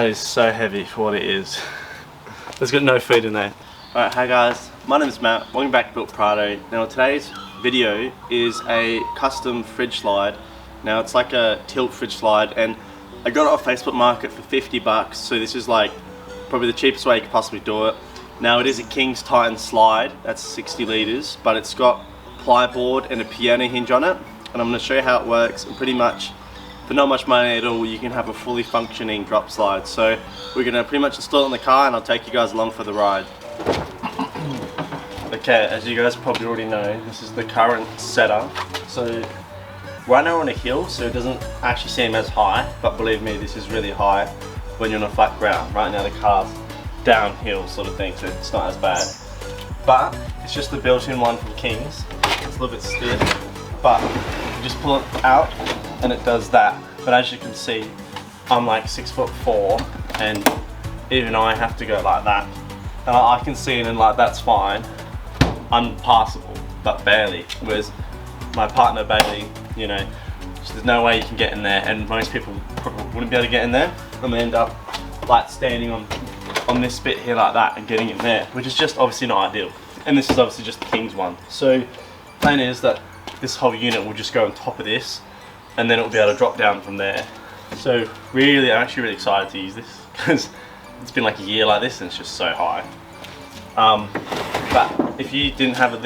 That is so heavy for what it is. There's got no food in there. Alright, hi guys, my name is Matt, welcome back to Built Prado. Now today's video is a custom fridge slide. Now it's like a tilt fridge slide and I got it off Facebook Market for 50 bucks, so this is like probably the cheapest way you could possibly do it. Now it is a King's Titan slide, that's 60 litres, but it's got plyboard and a piano hinge on it, and I'm going to show you how it works. And pretty much for not much money at all, you can have a fully functioning drop slide. So we're going to pretty much install it in the car and I'll take you guys along for the ride. Okay, as you guys probably already know, this is the current setup. So right now we're on a hill, so it doesn't actually seem as high, but believe me, this is really high when you're on a flat ground. Right now the car's downhill sort of thing, so it's not as bad. But it's just the built-in one from King's. It's a little bit stiff, but you just pull it out and it does that. But as you can see, I'm like 6'4", and even I have to go like that. And I can see it and like that's fine, unpassable, but barely. Whereas my partner Bailey, you know, there's no way you can get in there, and most people probably wouldn't be able to get in there, and they end up like standing on this bit here like that and getting in there, which is just obviously not ideal. And this is obviously just the King's one. So plan is that this whole unit will just go on top of this, and then it will be able to drop down from there. So really, I'm actually really excited to use this because it's been like a year like this and it's just so high. But if you didn't have a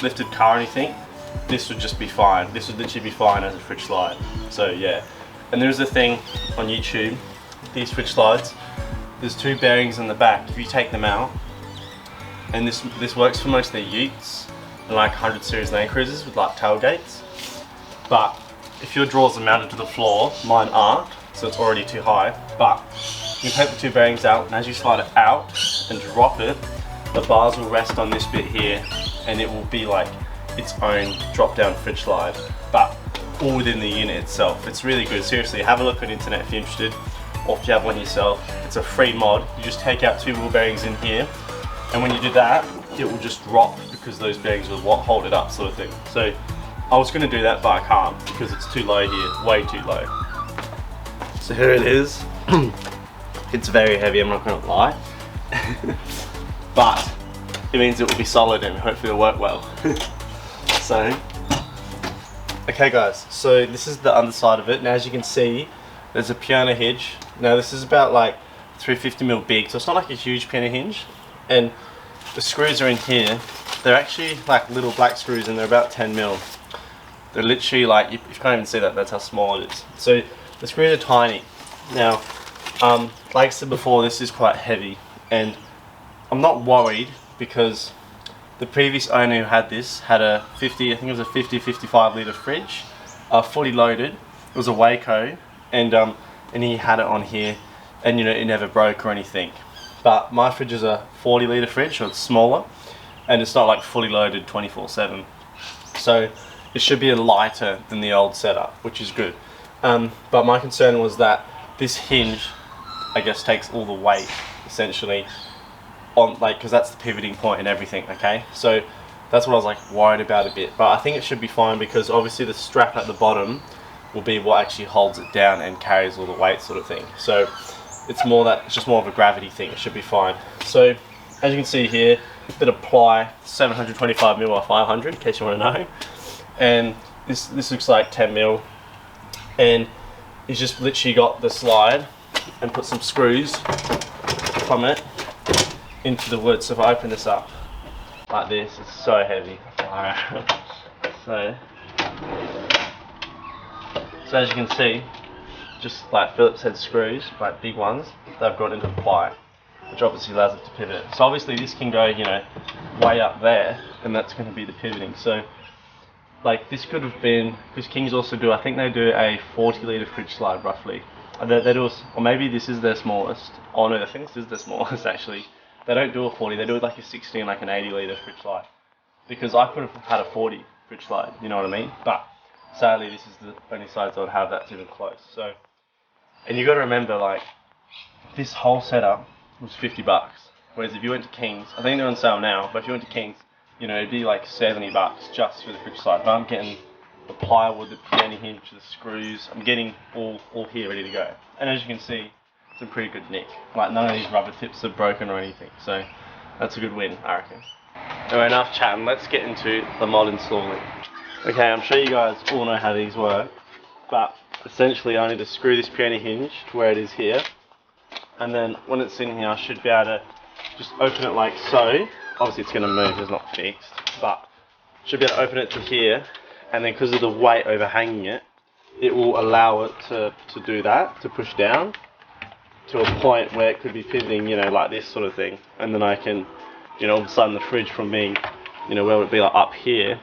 lifted car or anything, this would just be fine. This would literally be fine as a fridge slide. So yeah, and there's a thing on YouTube, these fridge slides, there's two bearings in the back. If you take them out, and this works for most of the Utes and like 100 series Land Cruisers with like tailgates, but if your drawers are mounted to the floor, mine aren't, so it's already too high. But you take the two bearings out, and as you slide it out and drop it, the bars will rest on this bit here, and it will be like its own drop down fridge slide, but all within the unit itself. It's really good. Seriously, have a look on the internet if you're interested, or if you have one yourself. It's a free mod. You just take out two wheel bearings in here, and when you do that, it will just drop because those bearings will hold it up, sort of thing. So I was going to do that, but I can't because it's too low here, way too low. So here it is. It's very heavy, I'm not going to lie. But it means it will be solid and hopefully it'll work well. So, okay guys, so this is the underside of it. Now as you can see, there's a piano hinge. Now this is about like 350mm big, so it's not like a huge piano hinge. And the screws are in here. They're actually like little black screws and they're about 10mm. They're literally like, you can't even see that, that's how small it is. So the screws are tiny. Now, like I said before, this is quite heavy, and I'm not worried because the previous owner who had this had a 55 litre fridge, fully loaded. It was a Waco, and he had it on here, and you know, it never broke or anything. But my fridge is a 40 litre fridge, so it's smaller, and it's not like fully loaded 24/7. So it should be lighter than the old setup, which is good. But my concern was that this hinge, I guess, takes all the weight essentially on, like, because that's the pivoting point and everything. Okay, so that's what I was like worried about a bit. But I think it should be fine because obviously the strap at the bottom will be what actually holds it down and carries all the weight, sort of thing. So it's just more of a gravity thing. It should be fine. So as you can see here, a bit of ply, 725mm or 500, in case you want to know. And this looks like 10mm, and he's just literally got the slide and put some screws from it into the wood. So if I open this up like this, it's so heavy. So as you can see, just like Phillips head screws, like big ones, they've got into the ply, which obviously allows it to pivot. So obviously this can go, you know, way up there, and that's going to be the pivoting. So like this could have been, because Kings also do, I think they do a 40 litre fridge slide roughly. They do, or maybe this is their smallest. Oh no, I think this is their smallest actually. They don't do a 40, they do like a 60 and like an 80 litre fridge slide. Because I could have had a 40 fridge slide, you know what I mean? But sadly this is the only size I would have that's even close. So, and you got to remember, like, this whole setup was 50 bucks. Whereas if you went to Kings, I think they're on sale now, but if you went to Kings, you know, it'd be like 70 bucks just for the fridge slide. But I'm getting the plywood, the piano hinge, the screws. I'm getting all here ready to go. And as you can see, it's in pretty good nick. Like none of these rubber tips are broken or anything, so that's a good win, I reckon. Alright, enough chatting, let's get into the mod installing. Okay, I'm sure you guys all know how these work, but essentially I need to screw this piano hinge to where it is here, and then when it's in here I should be able to just open it like so. Obviously it's going to move, it's not fixed, but should be able to open it to here, and then because of the weight overhanging it, it will allow it to do that, to push down to a point where it could be pivoting, you know, like this sort of thing, and then I can, you know, all of a sudden the fridge from being, you know, where would it be like up here,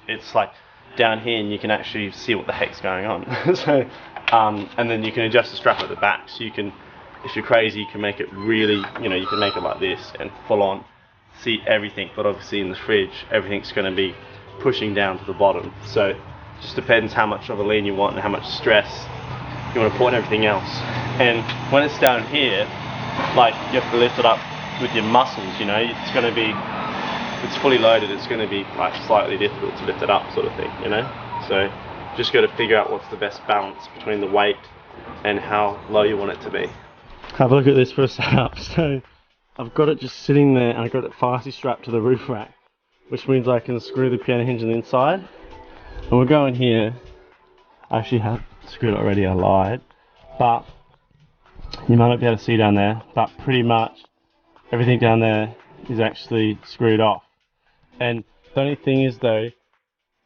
it's like down here and you can actually see what the heck's going on. So, and then you can adjust the strap at the back, so you can, if you're crazy, you can make it really, you know, you can make it like this and full on see everything, but obviously in the fridge everything's going to be pushing down to the bottom, so it just depends how much of a lean you want and how much stress you want to put on everything else. And when it's down here, like, you have to lift it up with your muscles, you know, it's going to be, it's fully loaded, it's going to be like slightly difficult to lift it up sort of thing, you know, so just got to figure out what's the best balance between the weight and how low you want it to be. Have a look at this for a setup. So I've got it just sitting there and I've got it fastly strapped to the roof rack, which means I can screw the piano hinge on the inside. And we'll go in here. I actually have screwed it already, I lied. But you might not be able to see down there, but pretty much everything down there is actually screwed off. And the only thing is though,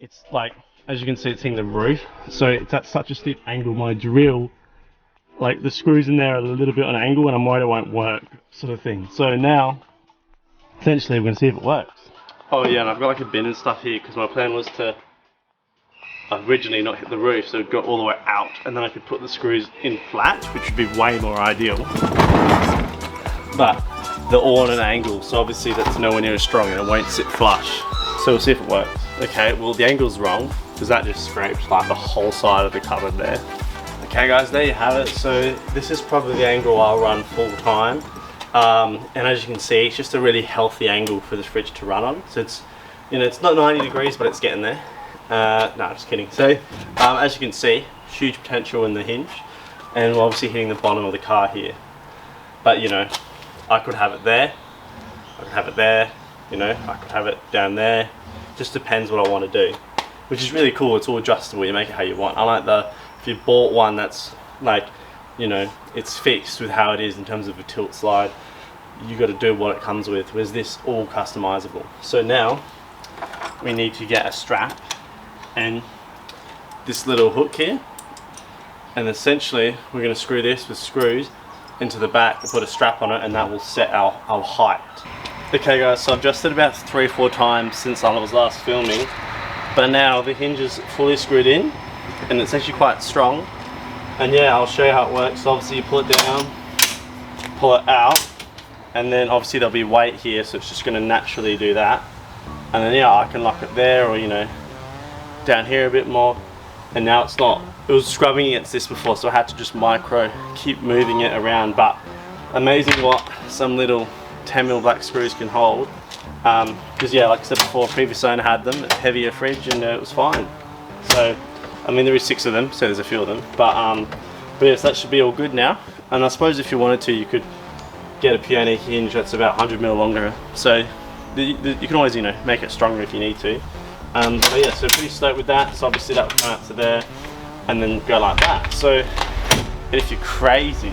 it's like, as you can see, it's hitting the roof. So it's at such a steep angle, my drill, like the screws in there are a little bit on an angle and I'm worried it won't work, sort of thing. So now, essentially we're going to see if it works. Oh yeah, and I've got like a bin and stuff here because my plan was to originally not hit the roof, so it got all the way out and then I could put the screws in flat, which would be way more ideal. But they're all on an angle, so obviously that's nowhere near as strong and it won't sit flush. So we'll see if it works. Okay, well the angle's wrong because that just scraped like the whole side of the cupboard there. Okay guys, there you have it. So this is probably the angle I'll run full time. And as you can see, it's just a really healthy angle for the fridge to run on. So it's, you know, it's not 90 degrees, but it's getting there. No, just kidding. So as you can see, huge potential in the hinge, and we're obviously hitting the bottom of the car here. But you know, I could have it there, I could have it there, you know, I could have it down there. Just depends what I want to do, which is really cool. It's all adjustable, you make it how you want. I like the, if you bought one that's like, you know, it's fixed with how it is in terms of a tilt slide, you got to do what it comes with, whereas this all customizable. So now we need to get a strap and this little hook here, and essentially we're going to screw this with screws into the back and put a strap on it, and that will set our height. Okay guys, so I've adjusted about 3 or 4 times since I was last filming, but now the hinge is fully screwed in and it's actually quite strong. And yeah, I'll show you how it works. So obviously you pull it down, pull it out, and then obviously there'll be weight here, so it's just going to naturally do that. And then yeah, I can lock it there, or you know, down here a bit more. And now it's not, it was scrubbing against this before, so I had to just keep moving it around. But amazing what some little 10mm black screws can hold. Because yeah, like I said before, previous owner had them, a heavier fridge, and it was fine. So I mean, there is 6 of them, so there's a few of them, but yes, that should be all good now. And I suppose if you wanted to, you could get a piano hinge that's about 100mm longer, so you can always, you know, make it stronger if you need to. But yeah, so pretty stoked with that. So obviously that will come out to there and then go like that. So and if you're crazy,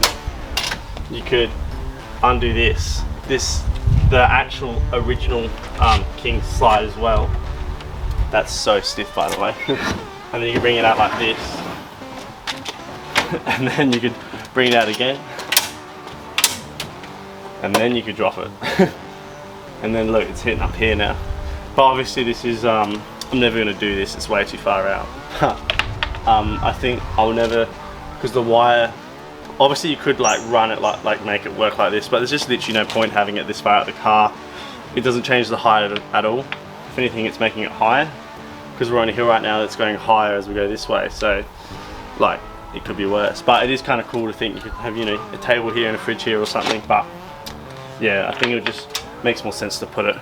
you could undo this, the actual original King slide as well. That's so stiff, by the way. And then you can bring it out like this, and then you could bring it out again, and then you could drop it. And then look, it's hitting up here now. But obviously this is, I'm never going to do this, it's way too far out. I think I'll never, because the wire, obviously you could like run it like make it work like this, but there's just literally no point having it this far out the car. It doesn't change the height at all. If anything, it's making it higher, because we're on a hill right now that's going higher as we go this way, so like it could be worse. But it is kind of cool to think you could have, you know, a table here and a fridge here or something. But yeah, I think it just makes more sense to put it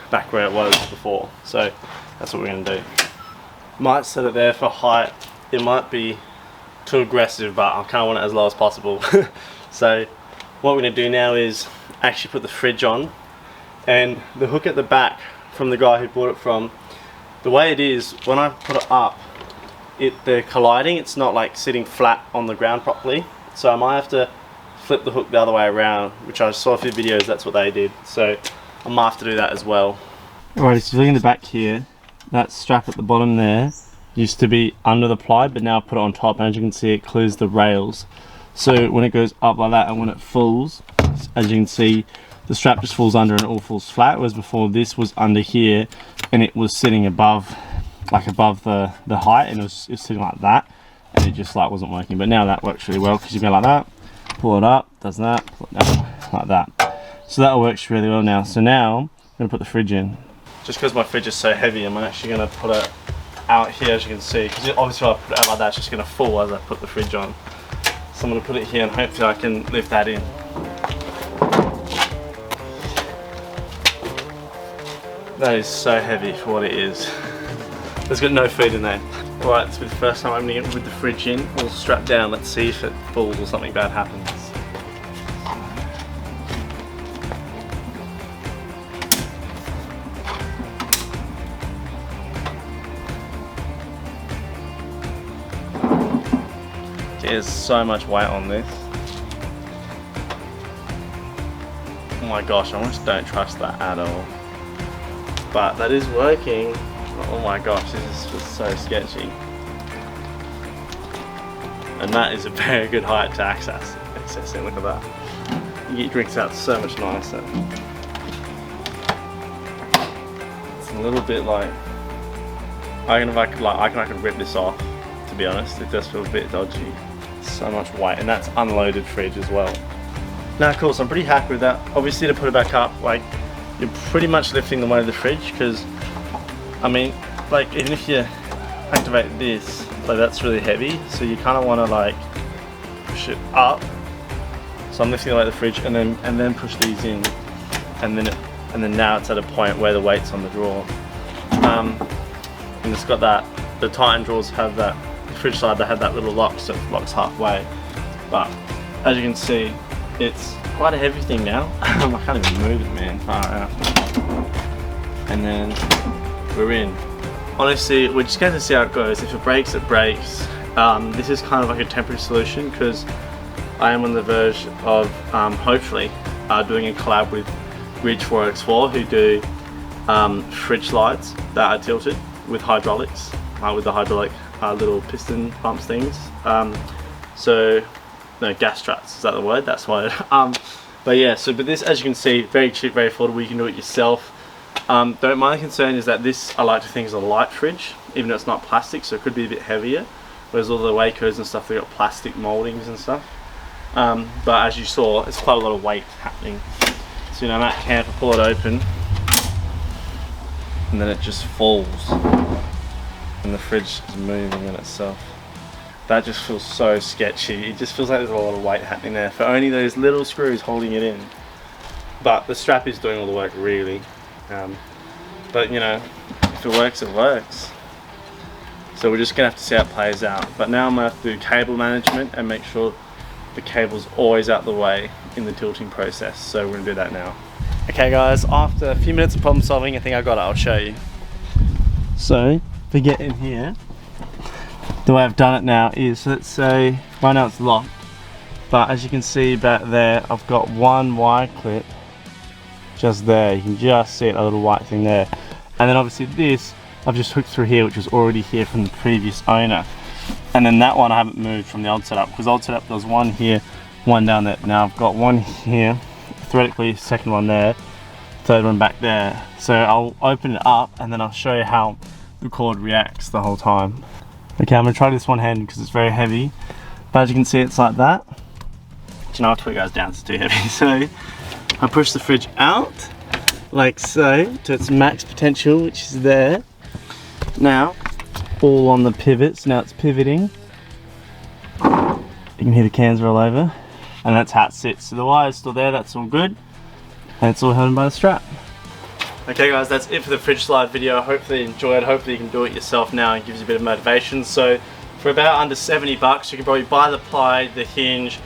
back where it was before, so that's what we're going to do. Might set it there for height. It might be too aggressive, but I kind of want it as low as possible. So what we're going to do now is actually put the fridge on, and the hook at the back from the guy who bought it from, the way it is, when I put it up, they're colliding, it's not like sitting flat on the ground properly, so I might have to flip the hook the other way around, which I saw a few videos, that's what they did, so I might have to do that as well. Alright, so looking at the back here, that strap at the bottom there used to be under the ply, but now I put it on top, and as you can see it clears the rails. So when it goes up like that and when it falls, as you can see, the strap just falls under and it all falls flat, whereas before this was under here and it was sitting above, like above the height, and it was sitting like that, and it just like wasn't working. But now that works really well, because you go like that, pull it up, does that, pull it down, like that. So that works really well now. So now I'm going to put the fridge in. Just because my fridge is so heavy, I'm actually going to put it out here, as you can see, because obviously if I put it out like that, it's just going to fall as I put the fridge on. So I'm going to put it here and hopefully I can lift that in. That is so heavy for what it is. There's got no food in there. Right, it's the first time I'm opening it with the fridge in, all strapped down. Let's see if it falls or something bad happens. There's so much weight on this. Oh my gosh, I almost don't trust that at all. But that is working. Oh my gosh, this is just so sketchy. And that is a very good height to access it. Look at that. You get your drinks out so much nicer. It's a little bit like, I can rip this off, to be honest. It does feel a bit dodgy. So much weight, and that's unloaded fridge as well. Now of course I'm pretty happy with that. Obviously to put it back up, like, you're pretty much lifting the weight of the fridge, because I mean, like, even if you activate this, like, that's really heavy, so you kind of want to like push it up. So I'm lifting the weight of the fridge and then push these in, and then now it's at a point where the weight's on the drawer. And it's got that, the Titan drawers have that, fridge side, they had that little lock, so it locks halfway. But as you can see, it's quite a heavy thing now. I can't even move it, man. Far out. And then we're in. Honestly, we're just going to see how it goes. If it breaks, it breaks. This is kind of like a temporary solution, because I am on the verge of hopefully doing a collab with Ridge 4X4, who do fridge slides that are tilted with hydraulics, with the hydraulic little piston pumps things. No, gas struts, is that the word? That's why. But yeah, but this, as you can see, very cheap, very affordable. You can do it yourself. My concern is that this, I like to think, is a light fridge, even though it's not plastic, so it could be a bit heavier. Whereas all the Wacos and stuff, they've got plastic moldings and stuff. But as you saw, it's quite a lot of weight happening. So you know, that camper, pull it open, and then it just falls, and the fridge is moving in itself. That just feels so sketchy. It just feels like there's a lot of weight happening there for only those little screws holding it in. But the strap is doing all the work, really. But you know, if it works, it works. So we're just gonna have to see how it plays out. But now I'm gonna have to do cable management and make sure the cable's always out the way in the tilting process. So we're gonna do that now. Okay guys, after a few minutes of problem solving, I think I got it, I'll show you. So, if we get in here, the way I've done it now is, let's say, right now it's locked, but as you can see back there, I've got one wire clip just there. You can just see it, a little white thing there. And then obviously this, I've just hooked through here, which was already here from the previous owner. And then that one I haven't moved from the old setup, because old setup there was one here, one down there. Now I've got one here, theoretically second one there, third one back there. So I'll open it up and then I'll show you how the cord reacts the whole time. Okay, I'm gonna try this one hand because it's very heavy. But as you can see, it's like that. You know, I'll put it guys down, it's too heavy. So I push the fridge out, like so, to its max potential, which is there. Now, all on the pivots, now it's pivoting. You can hear the cans roll over, and that's how it sits. So the wire's still there, that's all good. And it's all held in by the strap. Okay guys, that's it for the fridge slide video. Hopefully you enjoyed. Hopefully you can do it yourself now and gives you a bit of motivation. So for about under 70 bucks, you can probably buy the ply, the hinge,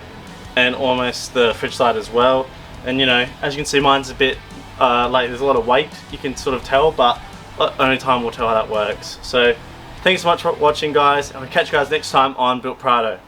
and almost the fridge side as well. And you know, as you can see, mine's a bit like there's a lot of weight, you can sort of tell, but only time will tell how that works. So thanks so much for watching, guys, and I'll catch you guys next time on Built Prado.